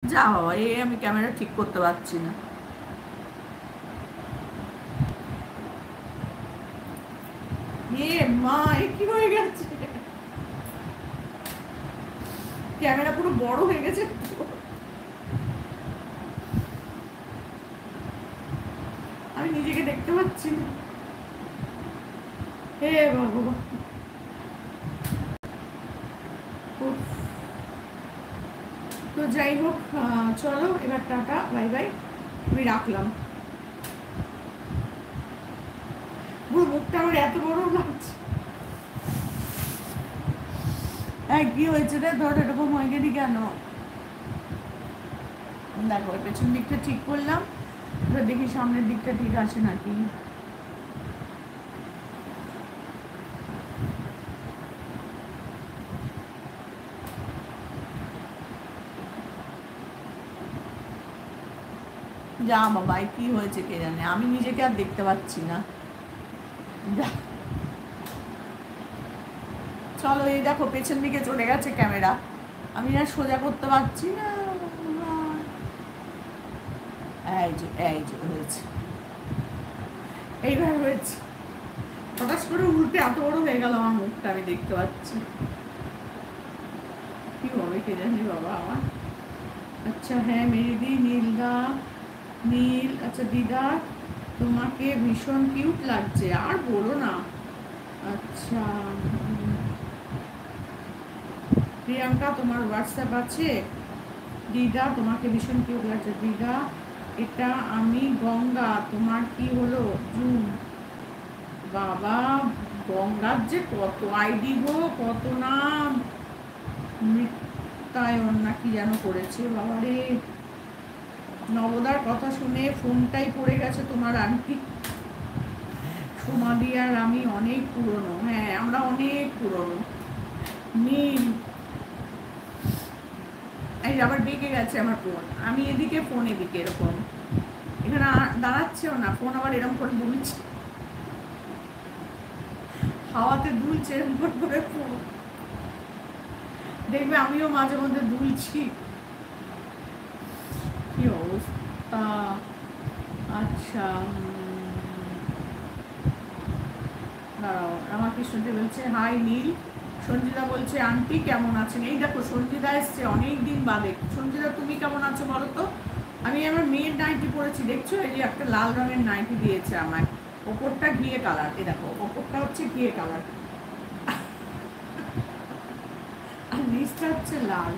যা বাবা, এই আমি ক্যামেরা ঠিক করতে পারছি না। মা, এ কি হয়ে গেছে? ক্যামেরা পুরো বড় হয়ে গেছে। আমি নিজেকে দেখতে পাচ্ছি না। হে বাবা, তো যাই হোক, চলো এবার টাটা, বাই বাই, আমি রাখলাম। পুরো মুখটা আমার এত বড় লাগছে। কি হয়েছে রে, ধর এরকম হয়ে গেলি কেন? দেখো, পেছন দিকটা ঠিক করলাম, এবার দেখি সামনের দিকটা ঠিক আছে নাকি। যা বাবা, কি হয়েছে কে জানে, আমি নিজেকে আর দেখতে পাচ্ছি না। চলো, এই দেখো পেছন দিকে চলে গেছে ক্যামেরা, আমি আর সোজা করতে পারছি না। এই যে হয়েছে, এইভাবে হয়েছে। হঠাৎ করে উল্টে এত বড় হয়ে গেল আমার মুখটা, আমি দেখতে পাচ্ছি। কি হবে কে জানি বাবা আমার। আচ্ছা হ্যাঁ, মেরিদি, নীলদা, নীল, আচ্ছা দিদা তোমাকে ভীষণ কিউট লাগছে, আর বলো না। আচ্ছা, প্রিয়াঙ্কা তোমার হোয়াটসঅ্যাপ আছে? দিদা তোমাকে ভীষণ কিউট লাগছে। দিদা, এটা আমি গঙ্গা, তোমার কি হলো? জুন। বাবা, গঙ্গার যে কত আইডি গো, কত নাম, মৃত্যায়ন না কি যেন করেছে বাবারে। নবদার কথা শুনে ফোনটাই পড়ে গেছে তোমার আন্টি। সোমালি আর আমি অনেক পুরনো, হ্যাঁ আমরা অনেক পুরনো। নীল, এই আবার বেঁকে গেছে আমার ফোন, আমি এদিকে ফোন এদিকে এরকম, এখানে দাঁড়াচ্ছেও না, ফোন আবার এরকম করে দুলছে, হাওয়াতে দুলছে এরকম করে ফোন। দেখবে আমিও মাঝে মধ্যে দুলছি। কি অবস্থা। আচ্ছা, দাঁড়াও, রামাকৃষ্ণজি বলছে হাই নীল। সঞ্জিতা বলছে আন্টি কেমন আছেন? এই দেখো সঞ্জিতা এসছে অনেক দিন বাদে। সঞ্জিতা তুমি কেমন আছো বলো তো? আমি আমার মেয়ের নাইটি পরেছি, দেখছো? এই যে একটা লাল রঙের নাইটি দিয়েছে আমার, ওপরটা ঘিয়ে কালার, এই দেখো ওপরটা হচ্ছে ঘিয়ে কালার আর নিচটা হচ্ছে লাল।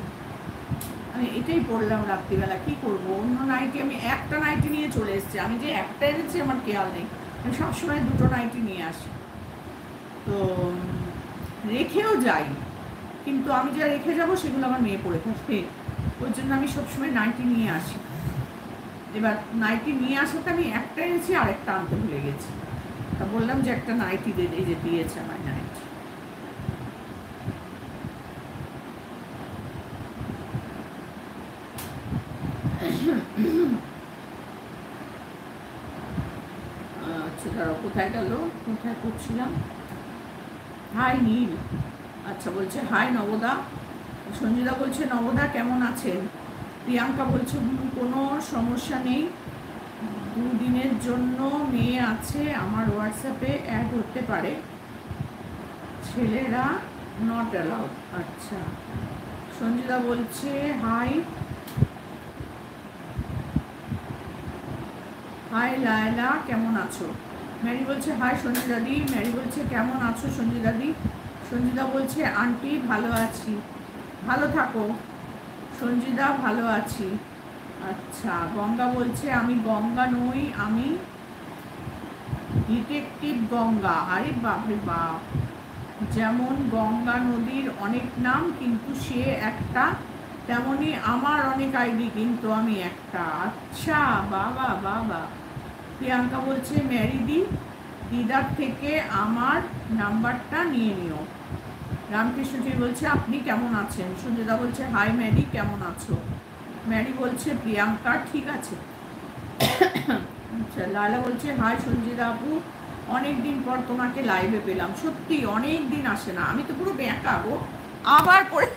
আমি এটাই পরলাম রাত্রিবেলা, কি করবো, অন্য নাইটি, আমি একটা নাইটি নিয়ে চলে এসেছি, আমি যে একটা এনেছি আমার খেয়াল নেই, আমি সবসময় দুটো নাইটি নিয়ে আসি, তো রেখেও যাই, কিন্তু আমি যা রেখে যাব সেগুলো আমার মেয়ে পরে থাকবে, ওই জন্য আমি সবসময় নাইটি নিয়ে আসি। এবার নাইটি নিয়ে আসাতে আমি একটা এনেছি, আরেকটা আনতে ভুলে গেছি, তা বললাম যে একটা নাইটি এই যে দিয়েছে আমার নাইটি। আচ্ছা দাঁড়াও, কোথায় গেল, কোথায় করছিলাম? হাই নীল, আচ্ছা বলছে হাই নবদা। সঞ্জিতা বলছে নবদা কেমন আছেন? প্রিয়াঙ্কা বলছে কোনো সমস্যা নেই, দুদিনের জন্য মেয়ে আছে, আমার হোয়াটসঅ্যাপে অ্যাড হতে পারে, ছেলেরা নট অ্যালাউড। আচ্ছা, সঞ্জিতা বলছে হাই, হাই লায়লা কেমন আছো? ম্যারি বলছে হাই সঞ্জিতা দি। ম্যারি বলছে কেমন আছো সঞ্জিতা দি? সঞ্জিতা বলছে আন্টি ভালো আছি। ভালো থাকো সঞ্জিতা, ভালো আছি। আচ্ছা, গঙ্গা বলছে আমি গঙ্গা নই, আমি ডিটেকটিভ গঙ্গা। আরে বাপরে বাপ, যেমন গঙ্গা নদীর অনেক নাম কিন্তু সে একটা, তেমনি আমার অনেক আইডি কিন্তু আমি একটা। আচ্ছা, বাবা বাবা। প্রিয়াঙ্কা বলছে ম্যারিদি, দিদার থেকে আমার নাম্বারটা নিয়ে নিও। রামকৃষ্ণজি বলছে আপনি কেমন আছেন? সঞ্জিতা বলছে হাই ম্যারি, কেমন আছো? ম্যারি বলছে প্রিয়াঙ্কা ঠিক আছে। আচ্ছা, লালা বলছে হাই সঞ্জিতা আপু, অনেক দিন পর তোমাকে লাইভে পেলাম, সত্যি অনেক দিন আসে না, আমি তো পুরো ব্যাকা গো, আবার পড়ে